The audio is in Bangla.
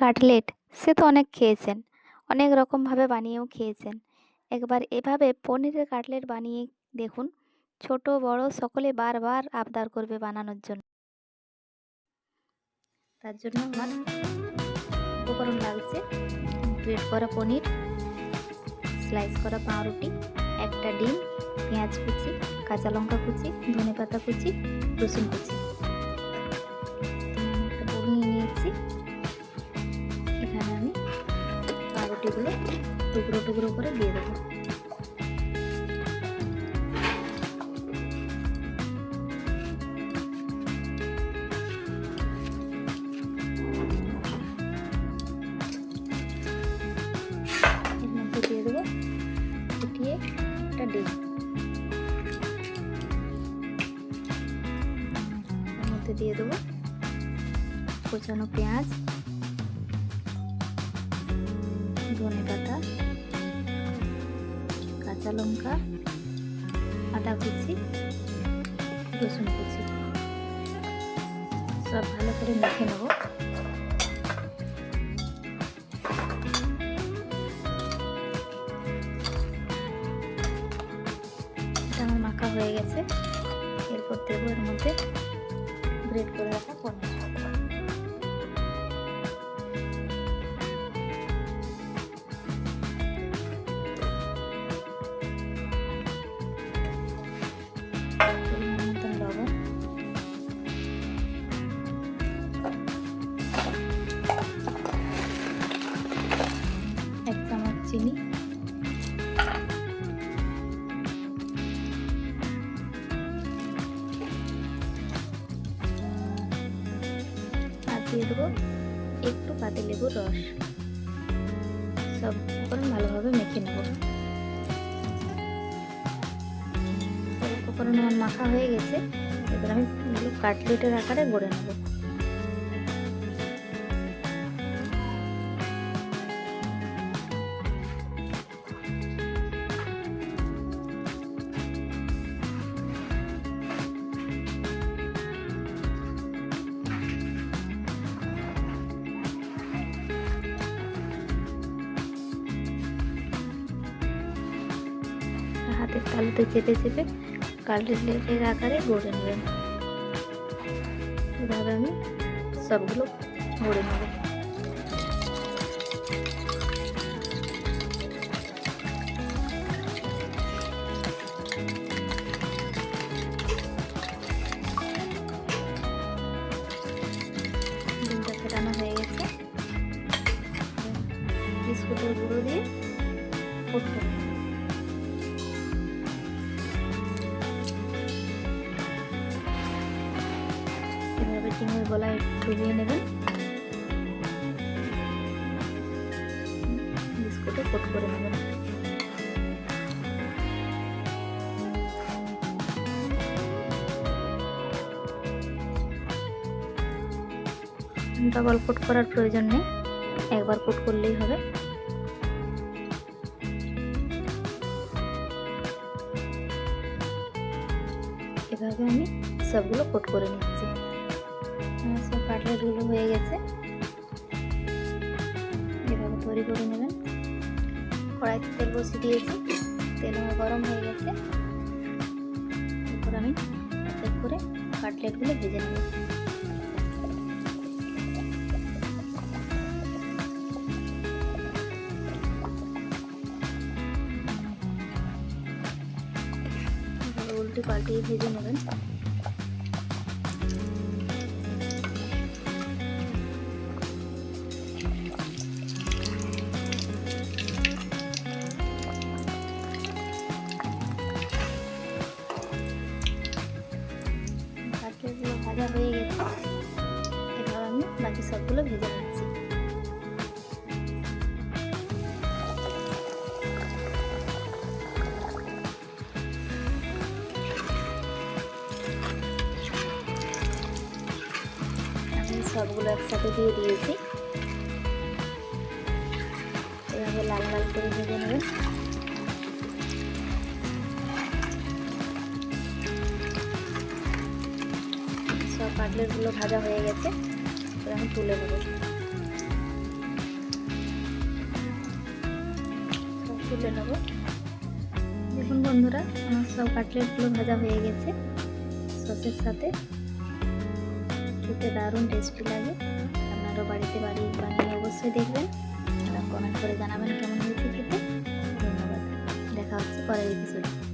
কাটলেট সে তো অনেক খেয়েছেন, অনেক রকমভাবে বানিয়েও খেয়েছেন। একবার এভাবে পনিরের কাটলেট বানিয়ে দেখুন। ছোট বড় সকলে বারবার আবদার করবে বানানোর জন্য। তার জন্য আমার উপকরণ লাগছে গ্রেট করা পনির, স্লাইস করা পাউরুটি, একটা ডিম, পেঁয়াজ কুচি, কাঁচা লঙ্কা কুচি, ধনেপাতা কুচি, রসুন কুচি। একটা বোল নিয়ে নিয়েছি। এখানে আমি পাউরুটিগুলো টুকরো টুকরো করে দিয়ে দেবো। এর মধ্যে দিয়ে দেবো ফুটিয়ে একটা ডিম। এর মধ্যে দিয়ে দেবো কোচানো পেঁয়াজ, ধনেপাতা, কাঁচা লঙ্কা, আদা কুচি, রসুন কুচি। সব ভালো করে মেখে নেব। এটা আমার মাখা হয়ে গেছে। এরপর দেবো এর মধ্যে গ্রেট করে রাখা পনির। লবণ, এক চামচ চিনি, আর দিয়ে দেবো একটু পাতিলেবুর রস। সব উপকরণ ভালোভাবে মেখে নেব। সব উপকরণ আমার মাখা হয়ে গেছে। এবার আমি এগুলো কাটলেটের আকারে গড়ে নেব। হাতের তালুতে চেপে চেপে কাটলেটের আকারে গড়ে নেবেন। এভাবে আমি সবগুলো গড়ে নেব। ডিমটা ফেটানো হয়ে গেছে। বিস্কুটের গুঁড়ো দিয়ে কোট করে নেব। এভাবে ডিমের গলায় ডুবিয়ে নেবেন। বিস্কুটে কোট করে নেবেন। ডাবল কোট করার প্রয়োজন নেই, একবার কোট করলেই হবে। এভাবে আমি সবগুলো কোট করে নিচ্ছি। আমার সব কাটলেটগুলো হয়ে গেছে। এভাবে তৈরি করে নেবেন। কড়াইতে তেল বসিয়ে দিয়েছি, তেল আমার গরম হয়ে গেছে। এরপর আমি এক এক করে কাটলেটগুলো ভেজে নেব। উল্টে পাল্টিয়ে ভেজে নেবেন। কাটলেটগুলো ভাজা হয়ে গেছে। এবার আমি বাকি সবগুলো ভেজে নিচ্ছি। সবগুলো একসাথে দিয়ে দিয়েছি। এভাবে লাল লাল করে ভেজে নেবেন। সব কাটলেটগুলো ভাজা হয়ে গেছে। এবার আমি তুলে নেব। ভেজে নেব। দেখুন বন্ধুরা, আমার সব কাটলেটগুলো ভাজা হয়ে গেছে। সসের সাথে খেতে দারুণ টেস্টি লাগে। আপনারাও বাড়িতে বানিয়ে অবশ্যই দেখবেন আর কমেন্ট করে জানাবেন কেমন হয়েছে খেতে। ধন্যবাদ, দেখা হচ্ছে পরের এপিসোডে।